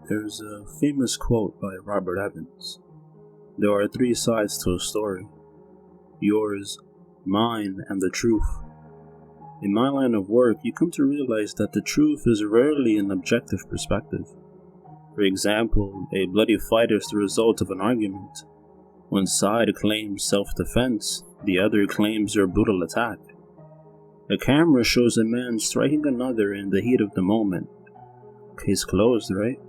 There's a famous quote by Robert Evans. There are three sides to a story: yours, mine, and the truth. In my line of work, you come to realize that the truth is rarely an objective perspective. For example, a bloody fight is the result of an argument. One side claims self-defense, the other claims their brutal attack. A camera shows a man striking another in the heat of the moment. Case closed, right?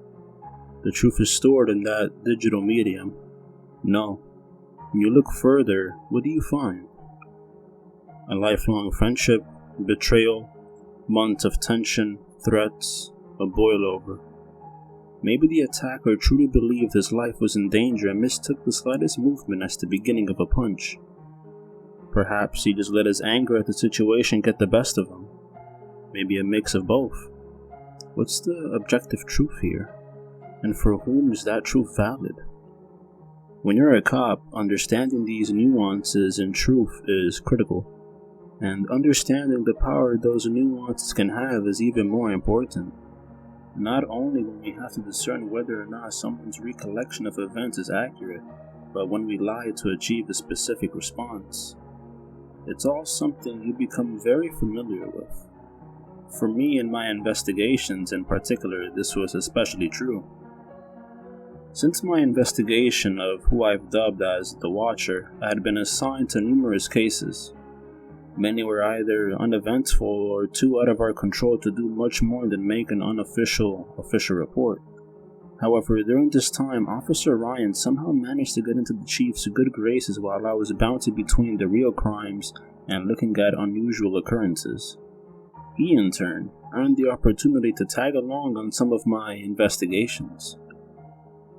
The truth is stored in that digital medium. No. When you look further, what do you find? A lifelong friendship, betrayal, months of tension, threats, a boil-over. Maybe the attacker truly believed his life was in danger and mistook the slightest movement as the beginning of a punch. Perhaps he just let his anger at the situation get the best of him. Maybe a mix of both. What's the objective truth here? And for whom is that truth valid? When you're a cop, understanding these nuances in truth is critical. And understanding the power those nuances can have is even more important. Not only when we have to discern whether or not someone's recollection of events is accurate, but when we lie to achieve a specific response. It's all something you become very familiar with. For me in my investigations in particular, this was especially true. Since my investigation of who I've dubbed as the Watcher, I had been assigned to numerous cases. Many were either uneventful or too out of our control to do much more than make an official report. However, during this time, Officer Ryan somehow managed to get into the chief's good graces while I was bouncing between the real crimes and looking at unusual occurrences. He, in turn, earned the opportunity to tag along on some of my investigations.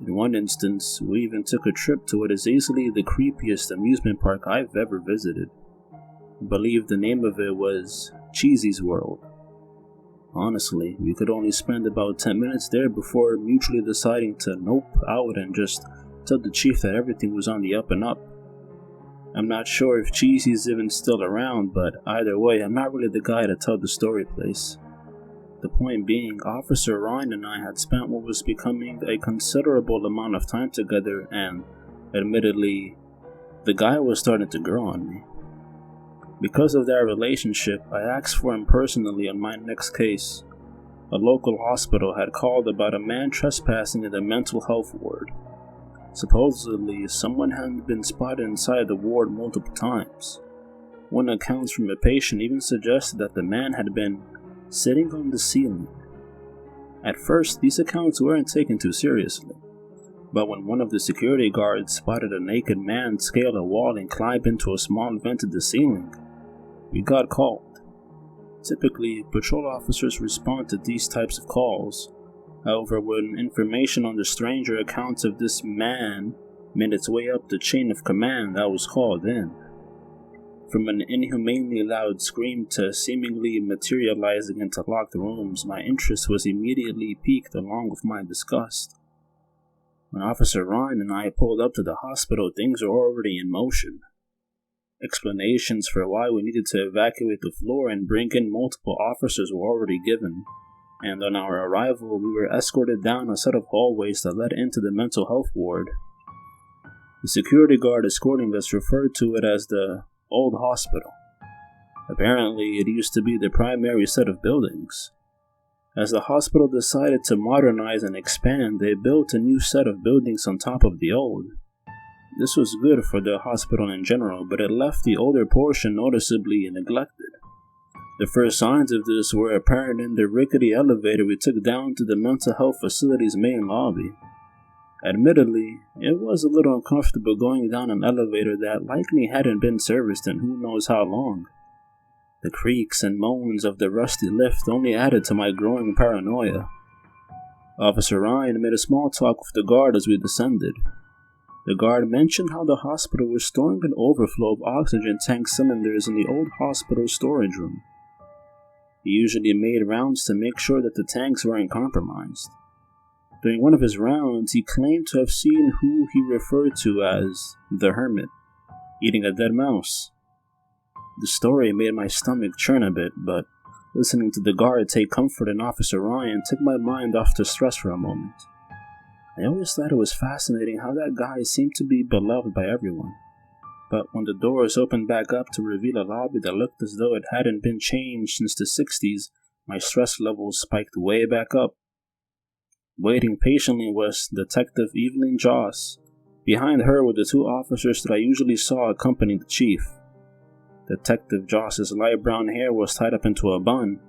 In one instance, we even took a trip to what is easily the creepiest amusement park I've ever visited. I believe the name of it was Cheesy's World. Honestly, we could only spend about 10 minutes there before mutually deciding to nope out and just tell the chief that everything was on the up and up. I'm not sure if Cheesy's even still around, but either way, I'm not really the guy to tell the story place. The point being, Officer Ryan and I had spent what was becoming a considerable amount of time together, and, admittedly, the guy was starting to grow on me. Because of that relationship, I asked for him personally on my next case. A local hospital had called about a man trespassing in the mental health ward. Supposedly, someone had been spotted inside the ward multiple times. One account from a patient even suggested that the man had been sitting on the ceiling. At first, these accounts weren't taken too seriously, but when one of the security guards spotted a naked man scale a wall and climb into a small vent in the ceiling, we got called. Typically, patrol officers respond to these types of calls. However, when information on the stranger accounts of this man made its way up the chain of command, I was called in. From an inhumanely loud scream to seemingly materializing into locked rooms, my interest was immediately piqued along with my disgust. When Officer Ryan and I pulled up to the hospital, things were already in motion. Explanations for why we needed to evacuate the floor and bring in multiple officers were already given, and on our arrival, we were escorted down a set of hallways that led into the mental health ward. The security guard escorting us referred to it as the old hospital. Apparently, it used to be the primary set of buildings. As the hospital decided to modernize and expand, they built a new set of buildings on top of the old. This was good for the hospital in general, but it left the older portion noticeably neglected. The first signs of this were apparent in the rickety elevator we took down to the mental health facility's main lobby. Admittedly, it was a little uncomfortable going down an elevator that likely hadn't been serviced in who knows how long. The creaks and moans of the rusty lift only added to my growing paranoia. Officer Ryan made a small talk with the guard as we descended. The guard mentioned how the hospital was storing an overflow of oxygen tank cylinders in the old hospital storage room. He usually made rounds to make sure that the tanks weren't compromised. During one of his rounds, he claimed to have seen who he referred to as the Hermit, eating a dead mouse. The story made my stomach churn a bit, but listening to the guard take comfort in Officer Ryan took my mind off the stress for a moment. I always thought it was fascinating how that guy seemed to be beloved by everyone. But when the doors opened back up to reveal a lobby that looked as though it hadn't been changed since the 60s, my stress levels spiked way back up. Waiting patiently was Detective Evelyn Joss. Behind her were the two officers that I usually saw accompany the chief. Detective Joss's light brown hair was tied up into a bun.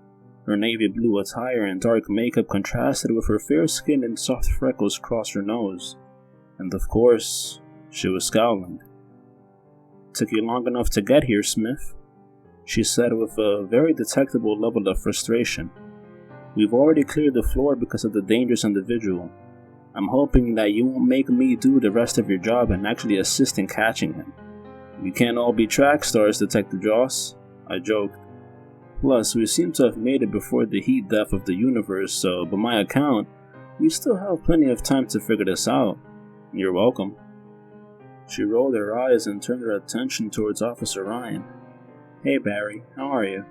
Her navy blue attire and dark makeup contrasted with her fair skin and soft freckles across her nose. And of course, she was scowling. "Took you long enough to get here, Smith," she said with a very detectable level of frustration. "We've already cleared the floor because of the dangerous individual. I'm hoping that you won't make me do the rest of your job and actually assist in catching him." "We can't all be track stars, Detective Joss," I joked. "Plus, we seem to have made it before the heat death of the universe, so by my account, we still have plenty of time to figure this out." "You're welcome." She rolled her eyes and turned her attention towards Officer Ryan. "Hey Barry, how are you?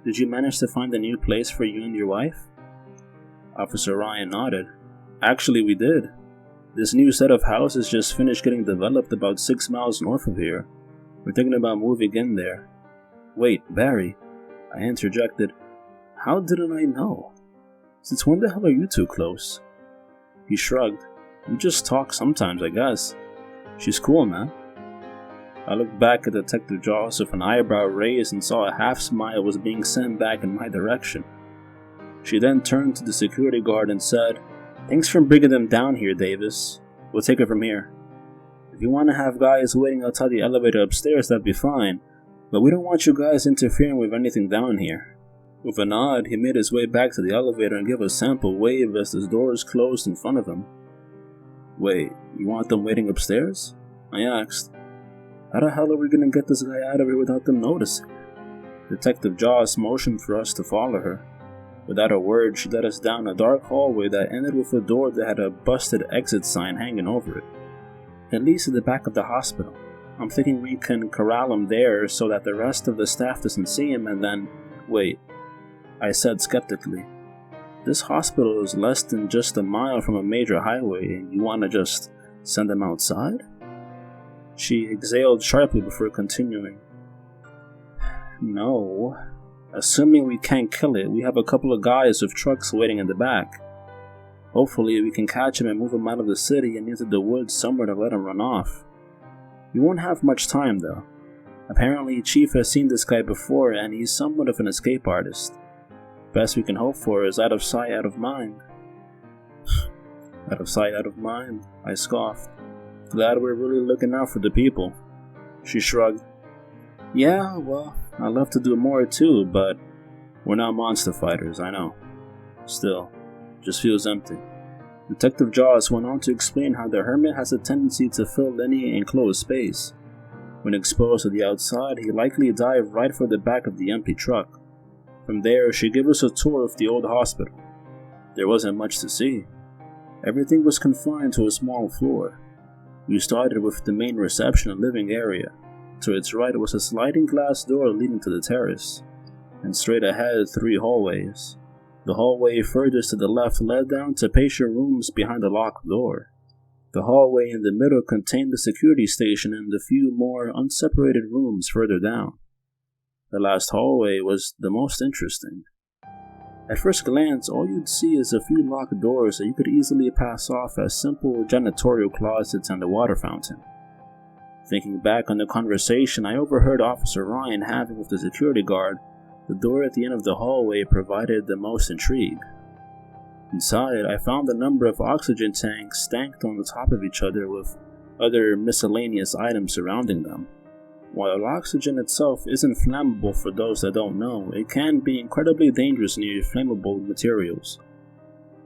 Did you manage to find a new place for you and your wife?" Officer Ryan nodded. "Actually, we did. This new set of houses just finished getting developed about 6 miles north of here. We're thinking about moving in there." "Wait, Barry," I interjected. "How didn't I know? Since when the hell are you two close?" He shrugged. "We just talk sometimes, I guess. She's cool, man." I looked back at Detective Joss with an eyebrow raised and saw a half smile was being sent back in my direction. She then turned to the security guard and said, "Thanks for bringing them down here, Davis. We'll take it from here. If you want to have guys waiting outside the elevator upstairs, that'd be fine, but we don't want you guys interfering with anything down here." With a nod, he made his way back to the elevator and gave a sample wave as the doors closed in front of him. "Wait, you want them waiting upstairs?" I asked. "How the hell are we gonna get this guy out of here without them noticing?" Detective Joss motioned for us to follow her. Without a word, she led us down a dark hallway that ended with a door that had a busted exit sign hanging over it. "At least at the back of the hospital. I'm thinking we can corral him there so that the rest of the staff doesn't see him and then—" "Wait," I said skeptically. "This hospital is less than just a mile from a major highway and you want to just send him outside?" She exhaled sharply before continuing. "No. Assuming we can't kill it, we have a couple of guys with trucks waiting in the back. Hopefully we can catch him and move him out of the city and into the woods somewhere to let him run off. We won't have much time though. Apparently Chief has seen this guy before and he's somewhat of an escape artist. Best we can hope for is out of sight, out of mind." "Out of sight, out of mind," I scoffed. "Glad we're really looking out for the people." She shrugged. "Yeah, well, I'd love to do more too, but we're not monster fighters, I know. Still, just feels empty." Detective Joss went on to explain how the Hermit has a tendency to fill any enclosed space. When exposed to the outside, he likely dived right for the back of the empty truck. From there, she gave us a tour of the old hospital. There wasn't much to see. Everything was confined to a small floor. We started with the main reception and living area. To its right was a sliding glass door leading to the terrace, and straight ahead 3 hallways. The hallway furthest to the left led down to patient rooms behind a locked door. The hallway in the middle contained the security station and a few more unseparated rooms further down. The last hallway was the most interesting. At first glance, all you'd see is a few locked doors that you could easily pass off as simple janitorial closets and a water fountain. Thinking back on the conversation I overheard Officer Ryan having with the security guard, the door at the end of the hallway provided the most intrigue. Inside, I found a number of oxygen tanks stacked on the top of each other with other miscellaneous items surrounding them. While oxygen itself isn't flammable for those that don't know, it can be incredibly dangerous near flammable materials.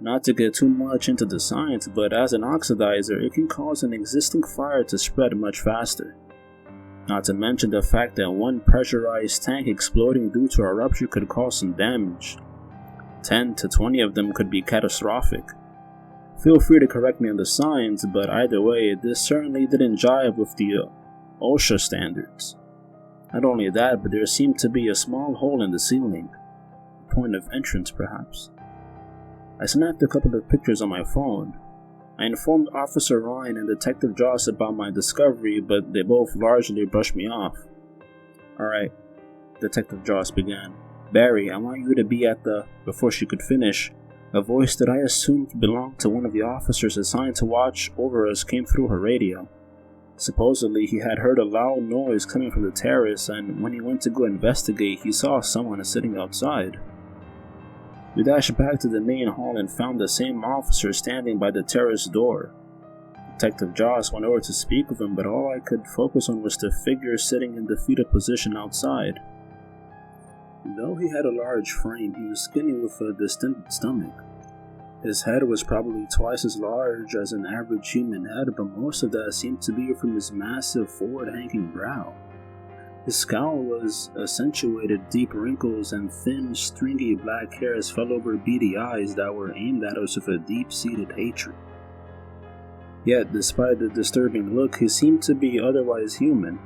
Not to get too much into the science, but as an oxidizer, it can cause an existing fire to spread much faster. Not to mention the fact that one pressurized tank exploding due to a rupture could cause some damage. 10 to 20 of them could be catastrophic. Feel free to correct me on the science, but either way, this certainly didn't jive with the OSHA standards. Not only that, but there seemed to be a small hole in the ceiling. A point of entrance, perhaps. I snapped a couple of pictures on my phone. I informed Officer Ryan and Detective Joss about my discovery, but they both largely brushed me off. "Alright," Detective Joss began. "Barry, I want you to be at the..." Before she could finish, a voice that I assumed belonged to one of the officers assigned to watch over us came through her radio. Supposedly, he had heard a loud noise coming from the terrace, and when he went to go investigate, he saw someone sitting outside. We dashed back to the main hall and found the same officer standing by the terrace door. Detective Joss went over to speak with him, but all I could focus on was the figure sitting in the fetal position outside. Though he had a large frame, he was skinny with a distended stomach. His head was probably twice as large as an average human head, but most of that seemed to be from his massive forward-hanging brow. His scowl was accentuated, deep wrinkles and thin, stringy black hairs fell over beady eyes that were aimed at us with a deep-seated hatred. Yet, despite the disturbing look, he seemed to be otherwise human.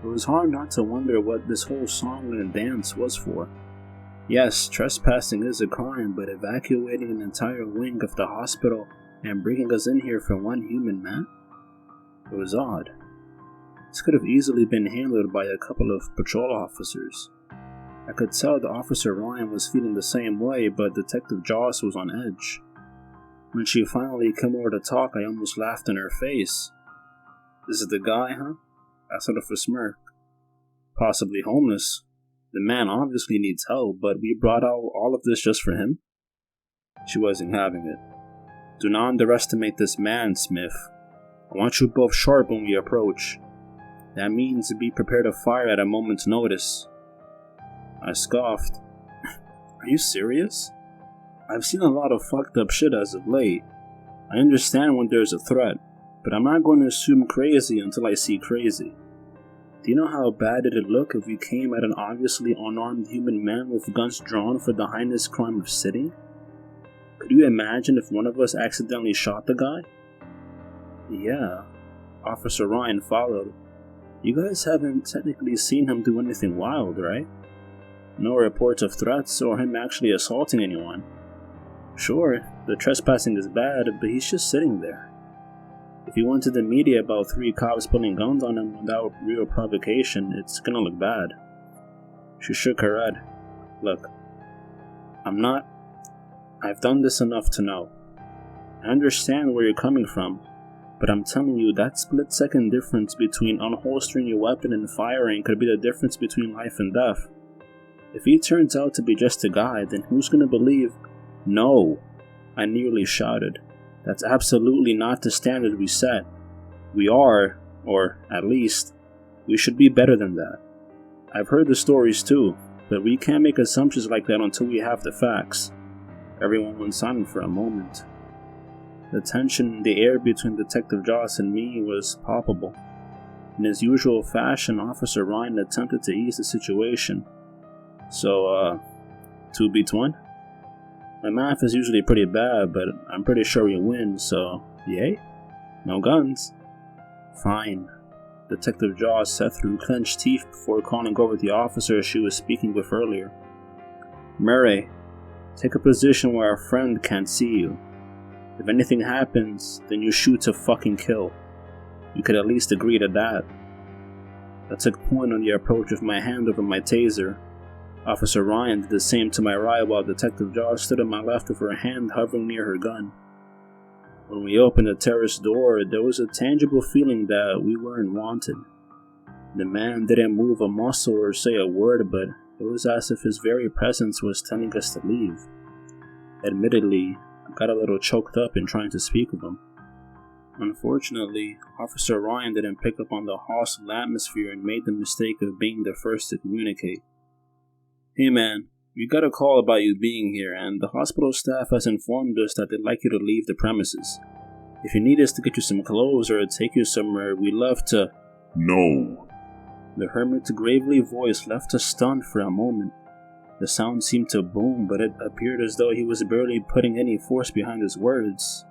It was hard not to wonder what this whole song and dance was for. Yes, trespassing is a crime, but evacuating an entire wing of the hospital and bringing us in here for one human man? It was odd. This could have easily been handled by a couple of patrol officers. I could tell that Officer Ryan was feeling the same way, but Detective Joss was on edge. When she finally came over to talk, I almost laughed in her face. "This is the guy, huh?" I sort of a smirk. "Possibly homeless. The man obviously needs help, but we brought out all of this just for him?" She wasn't having it. "Do not underestimate this man, Smith. I want you both sharp when we approach. That means be prepared to fire at a moment's notice." I scoffed. "Are you serious? I've seen a lot of fucked up shit as of late. I understand when there's a threat, but I'm not going to assume crazy until I see crazy. Do you know how bad it'd look if we came at an obviously unarmed human man with guns drawn for the heinous crime of sitting? Could you imagine if one of us accidentally shot the guy?" "Yeah," Officer Ryan followed. "You guys haven't technically seen him do anything wild, right? No reports of threats or him actually assaulting anyone. Sure, the trespassing is bad, but he's just sitting there. If he went to the media about 3 cops pulling guns on him without real provocation, it's gonna look bad." She shook her head. "Look, I've done this enough to know. I understand where you're coming from, but I'm telling you that split-second difference between unholstering your weapon and firing could be the difference between life and death. If he turns out to be just a guy, then who's gonna believe—" "No!" I nearly shouted. "That's absolutely not the standard we set. We are, or at least, we should be better than that. I've heard the stories too, but we can't make assumptions like that until we have the facts." Everyone went silent for a moment. The tension in the air between Detective Joss and me was palpable. In his usual fashion, Officer Ryan attempted to ease the situation. "So, 2 beats 1? My math is usually pretty bad, but I'm pretty sure we win, so yay? No guns." "Fine," Detective Joss said through clenched teeth before calling over the officer she was speaking with earlier. "Murray, take a position where our friend can't see you. If anything happens, then you shoot to fucking kill. We could at least agree to that." I took point on the approach with my hand over my taser. Officer Ryan did the same to my right while Detective Joss stood on my left with her hand hovering near her gun. When we opened the terrace door, there was a tangible feeling that we weren't wanted. The man didn't move a muscle or say a word, but it was as if his very presence was telling us to leave. Admittedly, I got a little choked up in trying to speak with him. Unfortunately, Officer Ryan didn't pick up on the hostile atmosphere and made the mistake of being the first to communicate. "Hey man, we got a call about you being here, and the hospital staff has informed us that they'd like you to leave the premises. If you need us to get you some clothes or take you somewhere, we'd love to—" "No." The Hermit's gravely voice left us stunned for a moment. The sound seemed to boom, but it appeared as though he was barely putting any force behind his words.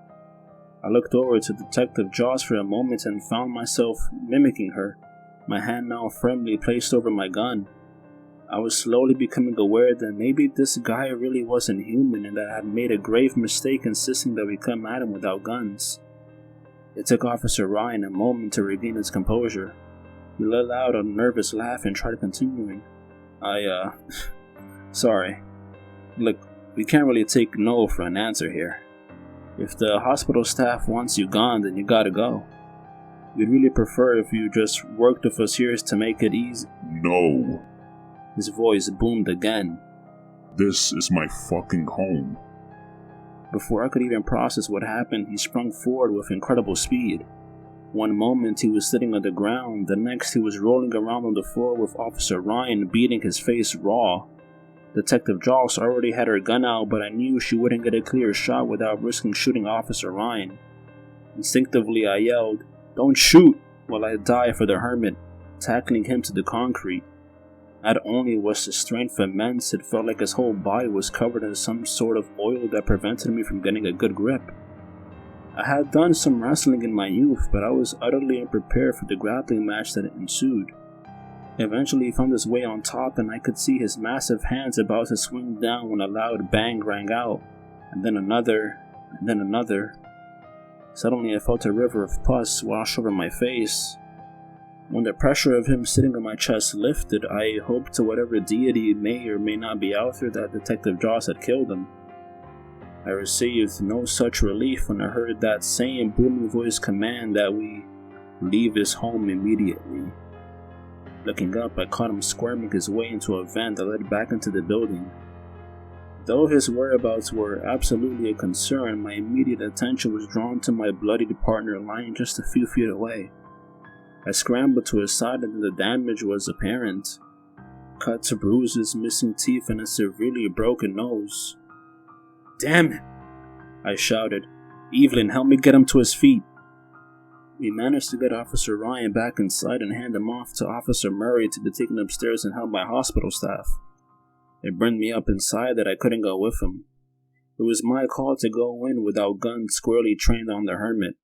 I looked over to Detective Joss for a moment and found myself mimicking her, my hand now firmly placed over my gun. I was slowly becoming aware that maybe this guy really wasn't human and that I had made a grave mistake insisting that we come at him without guns. It took Officer Ryan a moment to regain his composure. He let out a nervous laugh and tried continuing. Sorry. Look, we can't really take no for an answer here. If the hospital staff wants you gone, then you gotta go. We'd really prefer if you just worked with us here to make it easy. No. His voice boomed again. This is my fucking home. Before I could even process what happened, he sprung forward with incredible speed. One moment he was sitting on the ground, the next he was rolling around on the floor with Officer Ryan beating his face raw. Detective Joss already had her gun out, but I knew she wouldn't get a clear shot without risking shooting Officer Ryan. Instinctively I yelled, "Don't shoot!" while I dive for the Hermit, tackling him to the concrete. Not only was his strength immense, it felt like his whole body was covered in some sort of oil that prevented me from getting a good grip. I had done some wrestling in my youth, but I was utterly unprepared for the grappling match that ensued. Eventually he found his way on top and I could see his massive hands about to swing down when a loud bang rang out, and then another, and then another. Suddenly I felt a river of pus wash over my face. When the pressure of him sitting on my chest lifted, I hoped to whatever deity may or may not be out there that Detective Joss had killed him. I received no such relief when I heard that same booming voice command that we leave his home immediately. Looking up, I caught him squirming his way into a vent that led back into the building. Though his whereabouts were absolutely a concern, my immediate attention was drawn to my bloodied partner lying just a few feet away. I scrambled to his side and the damage was apparent. Cuts, bruises, missing teeth, and a severely broken nose. "Damn it!" I shouted. "Evelyn, help me get him to his feet." We managed to get Officer Ryan back inside and hand him off to Officer Murray to be taken upstairs and held by hospital staff. It burned me up inside that I couldn't go with him. It was my call to go in without guns squarely trained on the Hermit.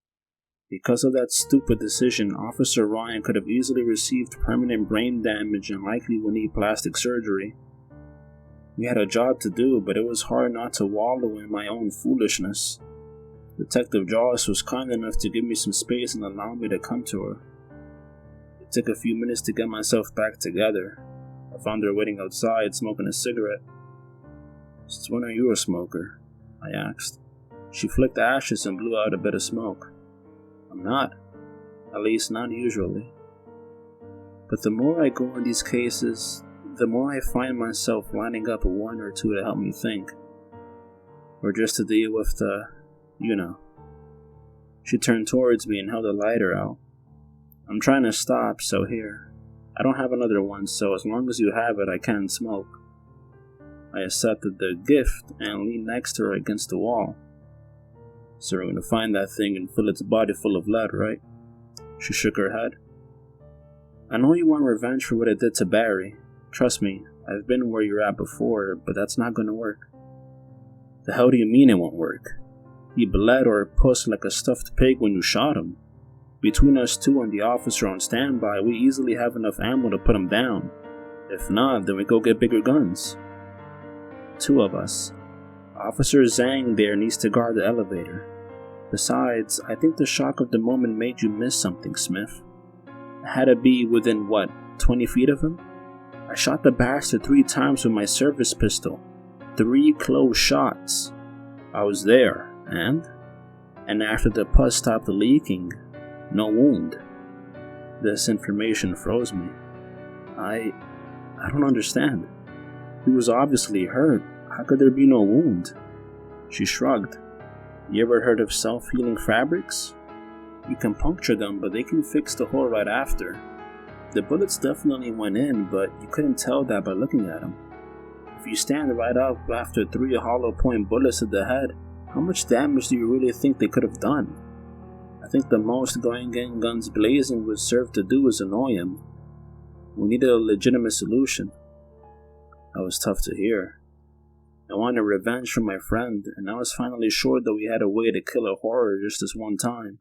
Because of that stupid decision, Officer Ryan could have easily received permanent brain damage and likely would need plastic surgery. We had a job to do, but it was hard not to wallow in my own foolishness. Detective Joss was kind enough to give me some space and allow me to come to her. It took a few minutes to get myself back together. I found her waiting outside, smoking a cigarette. "Since when are you a smoker?" I asked. She flicked the ashes and blew out a bit of smoke. "I'm not. At least not usually. But the more I go in these cases, the more I find myself lining up one or two to help me think. Or just to deal with the, you know." She turned towards me and held a lighter out. "I'm trying to stop, so here. I don't have another one, so as long as you have it, I can smoke." I accepted the gift and leaned next to her against the wall. "So we're gonna find that thing and fill its body full of lead, right?" She shook her head. "I know you want revenge for what it did to Barry. Trust me, I've been where you're at before, but that's not gonna work." "The hell do you mean it won't work? He bled or pussed like a stuffed pig when you shot him. Between us two and the officer on standby, we easily have enough ammo to put him down. If not, then we go get bigger guns." "Two of us. Officer Zhang there needs to guard the elevator. Besides, I think the shock of the moment made you miss something, Smith. I had to be within, 20 feet of him? I shot the bastard 3 times with my service pistol. 3 close shots. I was there, and after the pus stopped leaking, no wound." This information froze me. I don't understand. He was obviously hurt. How could there be no wound? She shrugged. "You ever heard of self-healing fabrics? You can puncture them, but they can fix the hole right after. The bullets definitely went in, but you couldn't tell that by looking at them. If you stand right up after 3 hollow point bullets to the head, how much damage do you really think they could have done? I think the most going in guns blazing would serve to do is annoy him. We needed a legitimate solution." That was tough to hear. I wanted revenge from my friend, and I was finally sure that we had a way to kill a horror just this one time.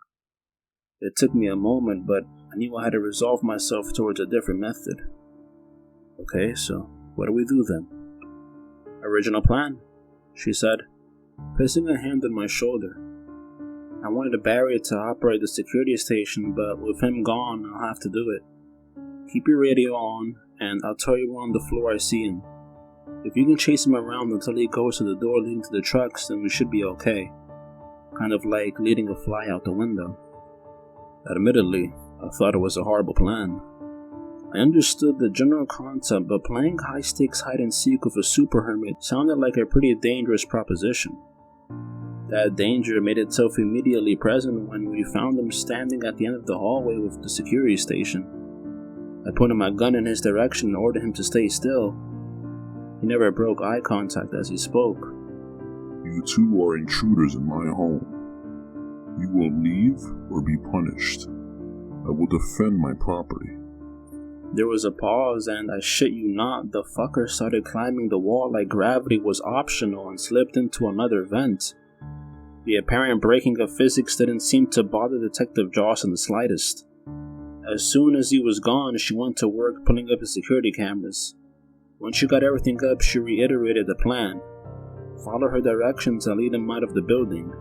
It took me a moment, but I knew I had to resolve myself towards a different method. "Okay, so What do we do then? Original plan, she said, placing a hand on my shoulder. I wanted a barrier to operate the security station, but with him gone, I'll have to do it. Keep your radio on, and I'll tell you on the floor I see him. If you can chase him around until he goes to the door leading to the trucks, then we should be okay. Kind of like leading a fly out the window. Admittedly, I thought it was a horrible plan. I understood the general concept, but playing high-stakes hide-and-seek with a super hermit sounded like a pretty dangerous proposition. That danger made itself immediately present when we found him standing at the end of the hallway with the security station. I pointed my gun in his direction and ordered him to stay still. He never broke eye contact as he spoke. You two are intruders in my home. You will leave or be punished. I will defend my property. There was a pause, and I shit you not, the fucker started climbing the wall like gravity was optional and slipped into another vent. The apparent breaking of physics didn't seem to bother Detective Joss in the slightest. As soon as he was gone, she went to work pulling up the security cameras. Once she got everything up, she reiterated the plan. Follow her directions and lead him out of the building.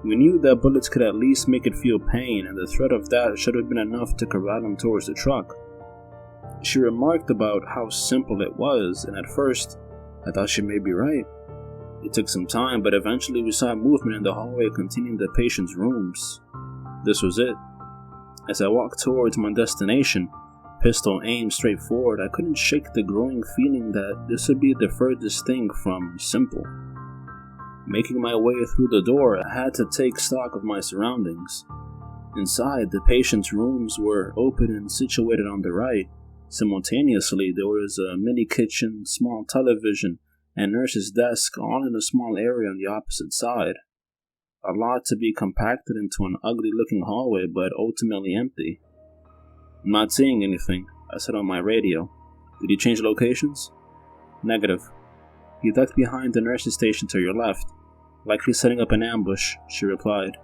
We knew that bullets could at least make it feel pain, and the threat of that should have been enough to corral him towards the truck. She remarked about how simple it was, and at first, I thought she may be right. It took some time, but eventually we saw movement in the hallway containing the patient's rooms. This was it. As I walked towards my destination, pistol aimed straight forward, I couldn't shake the growing feeling that this would be the furthest thing from simple. Making my way through the door, I had to take stock of my surroundings. Inside, the patient's rooms were open and situated on the right. Simultaneously, there was a mini kitchen, small television, and nurse's desk all in a small area on the opposite side. A lot to be compacted into an ugly-looking hallway, but ultimately empty. I'm not seeing anything, I said on my radio. Did you change locations? Negative. He ducked behind the nurse's station to your left, likely setting up an ambush, she replied.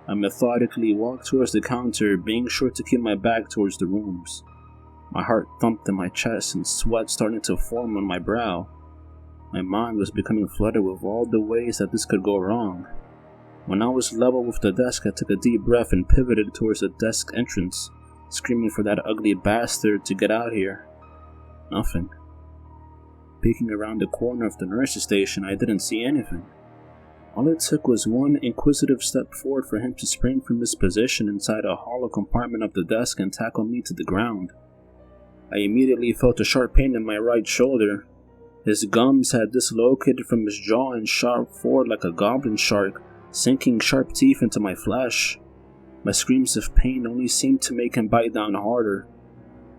I methodically walked towards the counter, being sure to keep my back towards the rooms. My heart thumped in my chest and sweat started to form on my brow. My mind was becoming flooded with all the ways that this could go wrong. When I was level with the desk, I took a deep breath and pivoted towards the desk entrance, screaming for that ugly bastard to get out here. Nothing. Peeking around the corner of the nurse's station, I didn't see anything. All it took was one inquisitive step forward for him to spring from his position inside a hollow compartment of the desk and tackle me to the ground. I immediately felt a sharp pain in my right shoulder. His gums had dislocated from his jaw and shot forward like a goblin shark, sinking sharp teeth into my flesh. My screams of pain only seemed to make him bite down harder.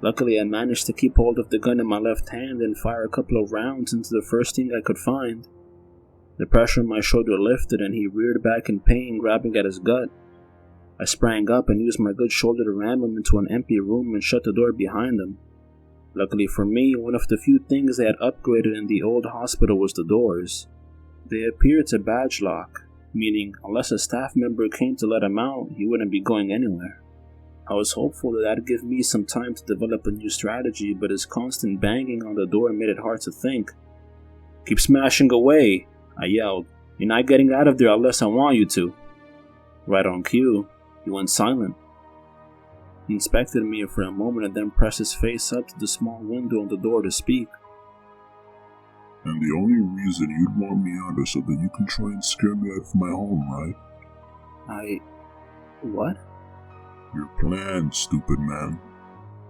Luckily, I managed to keep hold of the gun in my left hand and fire a couple of rounds into the first thing I could find. The pressure on my shoulder lifted and he reared back in pain, grabbing at his gut. I sprang up and used my good shoulder to ram him into an empty room and shut the door behind him. Luckily for me, one of the few things they had upgraded in the old hospital was the doors. They appeared to badge lock, meaning unless a staff member came to let him out, he wouldn't be going anywhere. I was hopeful that that'd give me some time to develop a new strategy, but his constant banging on the door made it hard to think. "Keep smashing away," I yelled. "You're not getting out of there unless I want you to." Right on cue, he went silent. He inspected me for a moment and then pressed his face up to the small window on the door to speak. "And the only reason you'd want me out is so that you can try and scare me out of my home, right?" What? "Your plan, stupid man,"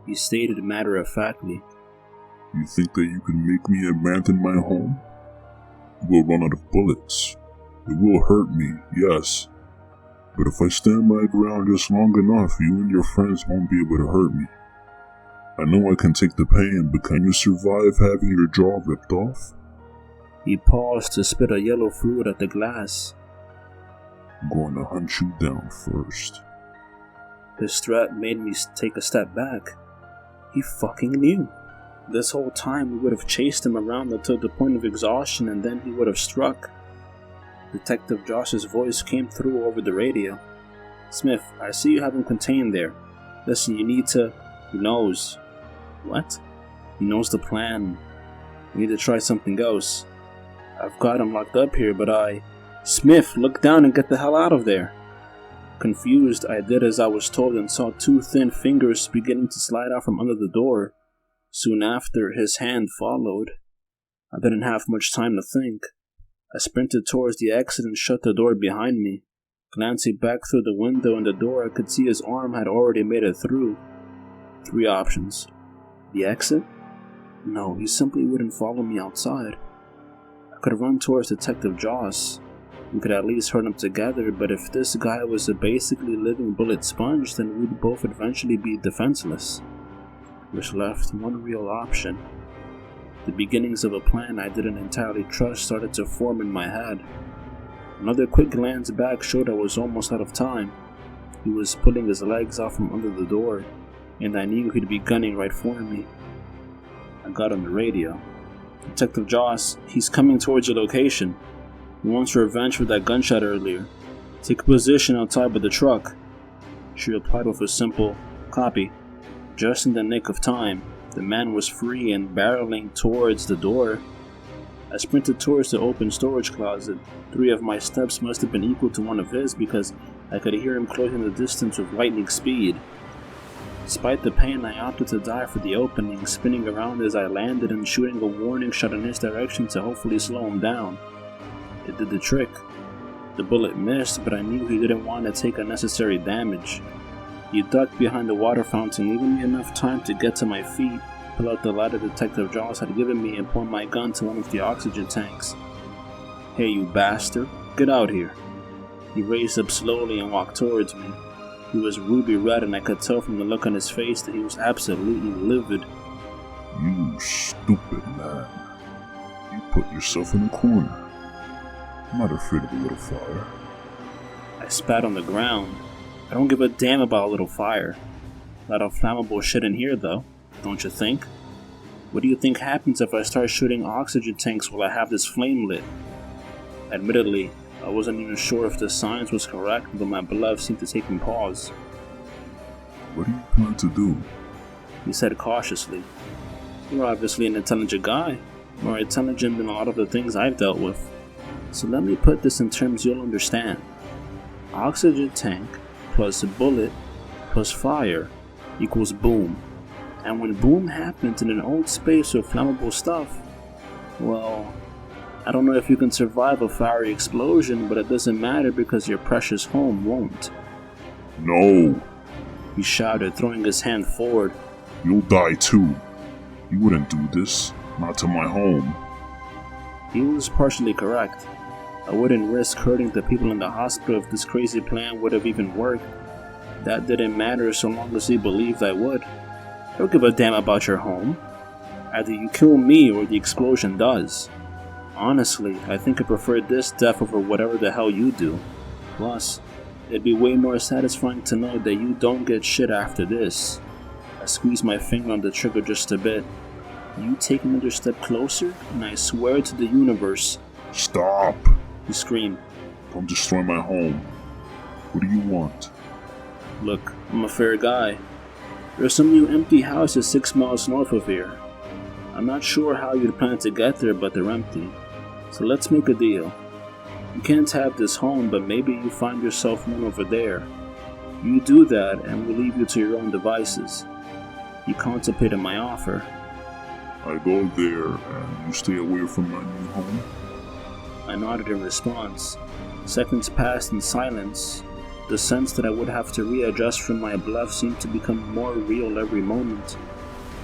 he stated matter-of-factly. "You think that you can make me abandon my home? You will run out of bullets. It will hurt me, yes. But if I stand my ground just long enough, you and your friends won't be able to hurt me. I know I can take the pain, but can you survive having your jaw ripped off?" He paused to spit a yellow fluid at the glass. "I'm going to hunt you down first." His threat made me take a step back. He fucking knew. This whole time we would have chased him around until the point of exhaustion and then he would have struck. Detective Josh's voice came through over the radio. "Smith, I see you have him contained there. Listen, you need to..." "He knows." "What?" "He knows the plan. We need to try something else. I've got him locked up here, but Smith, look down and get the hell out of there. Confused, I did as I was told and saw two thin fingers beginning to slide out from under the door. Soon after, his hand followed. I didn't have much time to think. I sprinted towards the exit and shut the door behind me. Glancing back through the window in the door, I could see his arm had already made it through. 3 options. The exit? No, he simply wouldn't follow me outside. I could run towards Detective Joss. We could at least hurt them together, but if this guy was a basically living bullet sponge, then we'd both eventually be defenseless. Which left one real option. The beginnings of a plan I didn't entirely trust started to form in my head. Another quick glance back showed I was almost out of time. He was pulling his legs out from under the door, and I knew he'd be gunning right for me. I got on the radio. Detective Joss, he's coming towards your location. He wants revenge for that gunshot earlier. Take a position outside by the truck. She replied with a simple, copy. Just in the nick of time, the man was free and barreling towards the door. I sprinted towards the open storage closet. 3 of my steps must have been equal to one of his because I could hear him closing the distance with lightning speed. Despite the pain, I opted to dive for the opening, spinning around as I landed and shooting a warning shot in his direction to hopefully slow him down. It did the trick. The bullet missed, but I knew he didn't want to take unnecessary damage. He ducked behind the water fountain, leaving me enough time to get to my feet, pull out the lighter Detective Joss had given me, and point my gun to one of the oxygen tanks. Hey, you bastard, get out here. He raised up slowly and walked towards me. He was ruby red, and I could tell from the look on his face that he was absolutely livid. You stupid man. You put yourself in a corner. I'm not afraid of a little fire. I spat on the ground. I don't give a damn about a little fire. A lot of flammable shit in here, though, don't you think? What do you think happens if I start shooting oxygen tanks while I have this flame lit? Admittedly, I wasn't even sure if the science was correct, but my bluff seemed to take me pause. What do you plan to do? He said cautiously. You're obviously an intelligent guy, more intelligent than a lot of the things I've dealt with. So let me put this in terms you'll understand. Oxygen tank plus bullet plus fire equals boom. And when boom happens in an old space with flammable stuff, well, I don't know if you can survive a fiery explosion, but it doesn't matter because your precious home won't. No! He shouted, throwing his hand forward. You'll die too. You wouldn't do this. Not to my home. He was partially correct. I wouldn't risk hurting the people in the hospital if this crazy plan would have even worked. That didn't matter so long as he believed I would. I don't give a damn about your home. Either you kill me or the explosion does. Honestly, I think I prefer this death over whatever the hell you do. Plus, it'd be way more satisfying to know that you don't get shit after this. I squeezed my finger on the trigger just a bit. You take another step closer, and I swear to the universe. Stop! He screamed. Don't destroy my home. What do you want? Look, I'm a fair guy. There's some new empty houses 6 miles north of here. I'm not sure how you'd plan to get there, but they're empty. So let's make a deal. You can't have this home, but maybe you find yourself one over there. You do that, and we'll leave you to your own devices. He contemplated my offer. I go there, and you stay away from my new home? I nodded in response. Seconds passed in silence. The sense that I would have to readjust from my bluff seemed to become more real every moment.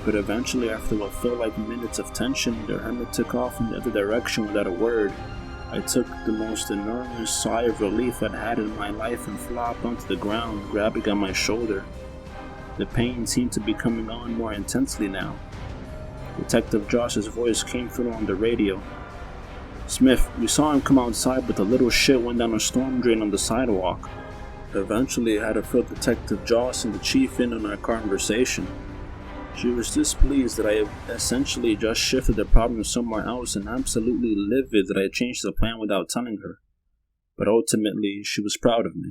But eventually, after what felt like minutes of tension, the Hermit took off in the other direction without a word. I took the most enormous sigh of relief I'd had in my life and flopped onto the ground, grabbing at my shoulder. The pain seemed to be coming on more intensely now. Detective Josh's voice came through on the radio. Smith, we saw him come outside, but the little shit went down a storm drain on the sidewalk. Eventually, I had to fill Detective Joss and the chief in on our conversation. She was displeased that I had essentially just shifted the problem somewhere else and absolutely livid that I had changed the plan without telling her. But ultimately, she was proud of me.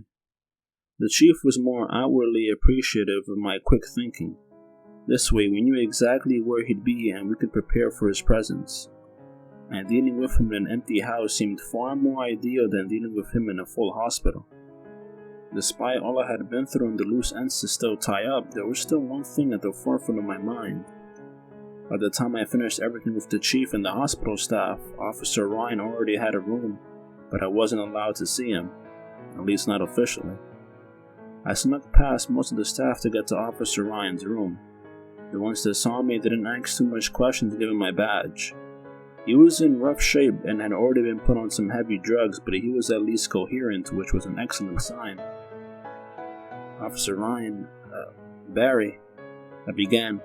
The chief was more outwardly appreciative of my quick thinking. This way we knew exactly where he'd be and we could prepare for his presence. And dealing with him in an empty house seemed far more ideal than dealing with him in a full hospital. Despite all I had been through and the loose ends to still tie up, there was still one thing at the forefront of my mind. By the time I finished everything with the chief and the hospital staff, Officer Ryan already had a room, but I wasn't allowed to see him, at least not officially. I snuck past most of the staff to get to Officer Ryan's room. The ones that saw me didn't ask too much questions given my badge. He was in rough shape and had already been put on some heavy drugs, but he was at least coherent, which was an excellent sign. Officer Ryan, Barry, I began.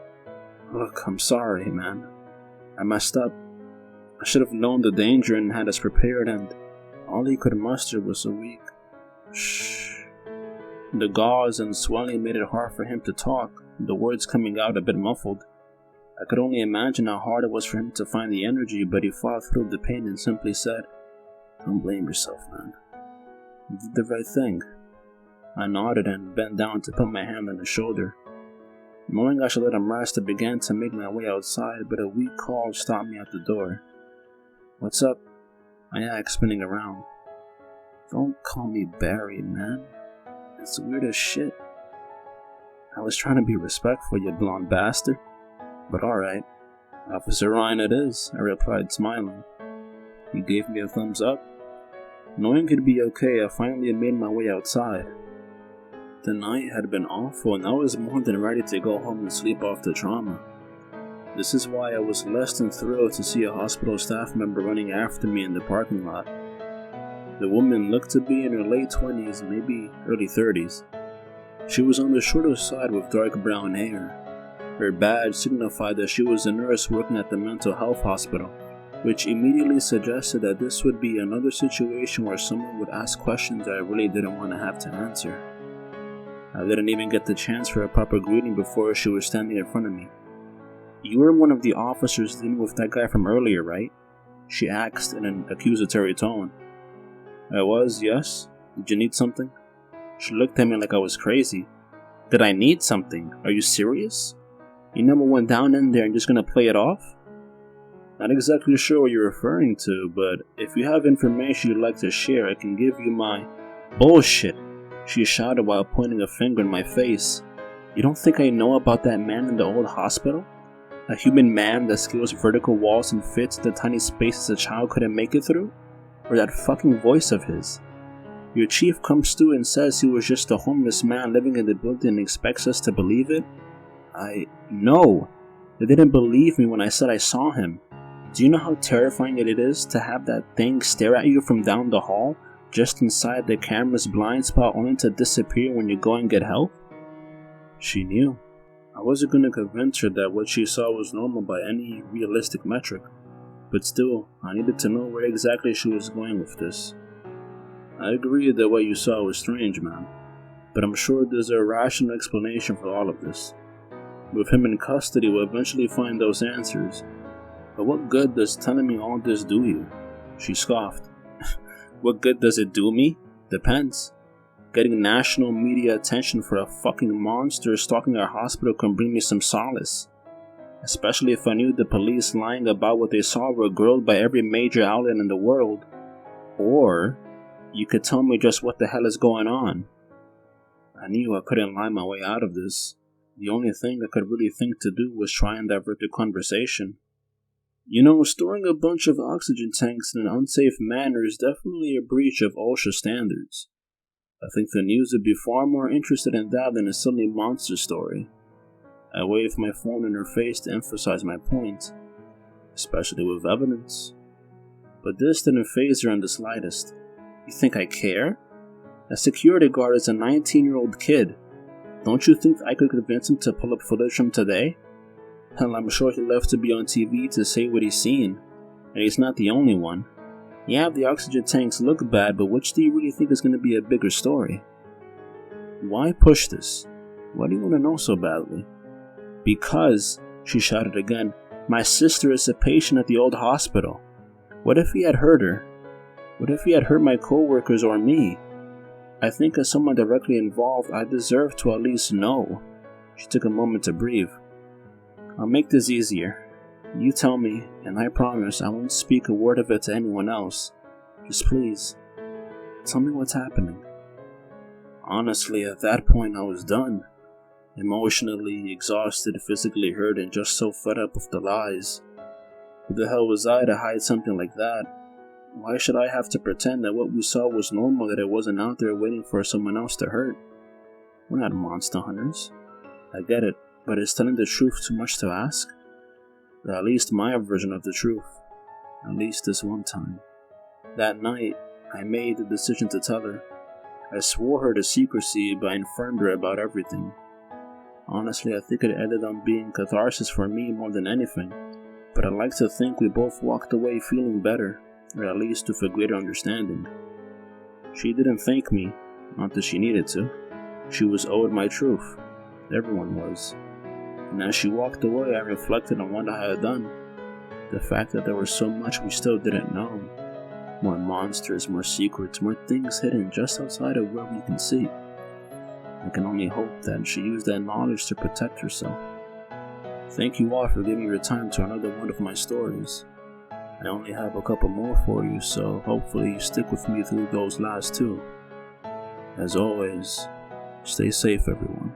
Look, I'm sorry, man. I messed up. I should have known the danger and had us prepared, and all he could muster was a weak shh. The gauze and swelling made it hard for him to talk, the words coming out a bit muffled. I could only imagine how hard it was for him to find the energy, but he fought through the pain and simply said, Don't blame yourself, man. You did the right thing. I nodded and bent down to put my hand on his shoulder. Knowing I should let him rest, I began to make my way outside, but a weak call stopped me at the door. What's up? I asked, spinning around. Don't call me Barry, man. It's weird as shit. I was trying to be respectful, you blonde bastard. But alright. Officer Ryan it is, I replied, smiling. He gave me a thumbs up. Knowing it'd be okay, I finally made my way outside. The night had been awful and I was more than ready to go home and sleep off the trauma. This is why I was less than thrilled to see a hospital staff member running after me in the parking lot. The woman looked to be in her late 20s, maybe early 30s. She was on the shorter side with dark brown hair. Her badge signified that she was a nurse working at the mental health hospital, which immediately suggested that this would be another situation where someone would ask questions I really didn't want to have to answer. I didn't even get the chance for a proper greeting before she was standing in front of me. You were one of the officers dealing with that guy from earlier, right? She asked in an accusatory tone. I was, yes. Did you need something? She looked at me like I was crazy. Did I need something? Are you serious? You never went down in there and just gonna play it off? Not exactly sure what you're referring to, but if you have information you'd like to share, I can give you my... Bullshit! She shouted while pointing a finger in my face. You don't think I know about that man in the old hospital? A human man that scales vertical walls and fits the tiny spaces a child couldn't make it through? Or that fucking voice of his? Your chief comes through and says he was just a homeless man living in the building and expects us to believe it? No. They didn't believe me when I said I saw him. Do you know how terrifying it is to have that thing stare at you from down the hall, just inside the camera's blind spot, only to disappear when you go and get help? She knew. I wasn't going to convince her that what she saw was normal by any realistic metric, but still, I needed to know where exactly she was going with this. I agreed that what you saw was strange, man, but I'm sure there's a rational explanation for all of this. With him in custody, we'll eventually find those answers. But what good does telling me all this do you? She scoffed. What good does it do me? Depends. Getting national media attention for a fucking monster stalking our hospital can bring me some solace. Especially if I knew the police lying about what they saw were grilled by every major outlet in the world. Or, you could tell me just what the hell is going on. I knew I couldn't lie my way out of this. The only thing I could really think to do was try and divert the conversation. You know, storing a bunch of oxygen tanks in an unsafe manner is definitely a breach of OSHA standards. I think the news would be far more interested in that than a silly monster story. I waved my phone in her face to emphasize my point, especially with evidence. But this didn't faze her in the slightest. You think I care? A security guard is a 19-year-old kid. Don't you think I could convince him to pull up footage from today? Hell, I'm sure he loves to be on TV to say what he's seen, and he's not the only one. Yeah, the oxygen tanks look bad, but which do you really think is going to be a bigger story? Why push this? Why do you want to know so badly? Because, she shouted again, my sister is a patient at the old hospital. What if he had hurt her? What if he had hurt my co-workers or me? I think as someone directly involved, I deserve to at least know. She took a moment to breathe. I'll make this easier. You tell me, and I promise I won't speak a word of it to anyone else. Just please, tell me what's happening. Honestly, at that point I was done. Emotionally exhausted, physically hurt, and just so fed up with the lies. Who the hell was I to hide something like that? Why should I have to pretend that what we saw was normal, that it wasn't out there waiting for someone else to hurt? We're not monster hunters. I get it, but is telling the truth too much to ask? Or at least my version of the truth. At least this one time. That night, I made the decision to tell her. I swore her to secrecy, but I informed her about everything. Honestly, I think it ended up being catharsis for me more than anything, but I'd like to think we both walked away feeling better, or at least with a greater understanding. She didn't thank me, not that she needed to. She was owed my truth. Everyone was. And as she walked away, I reflected on what I had done. The fact that there was so much we still didn't know. More monsters, more secrets, more things hidden just outside of where we can see. I can only hope that she used that knowledge to protect herself. Thank you all for giving your time to another one of my stories. I only have a couple more for you, so hopefully you stick with me through those last two. As always, stay safe, everyone.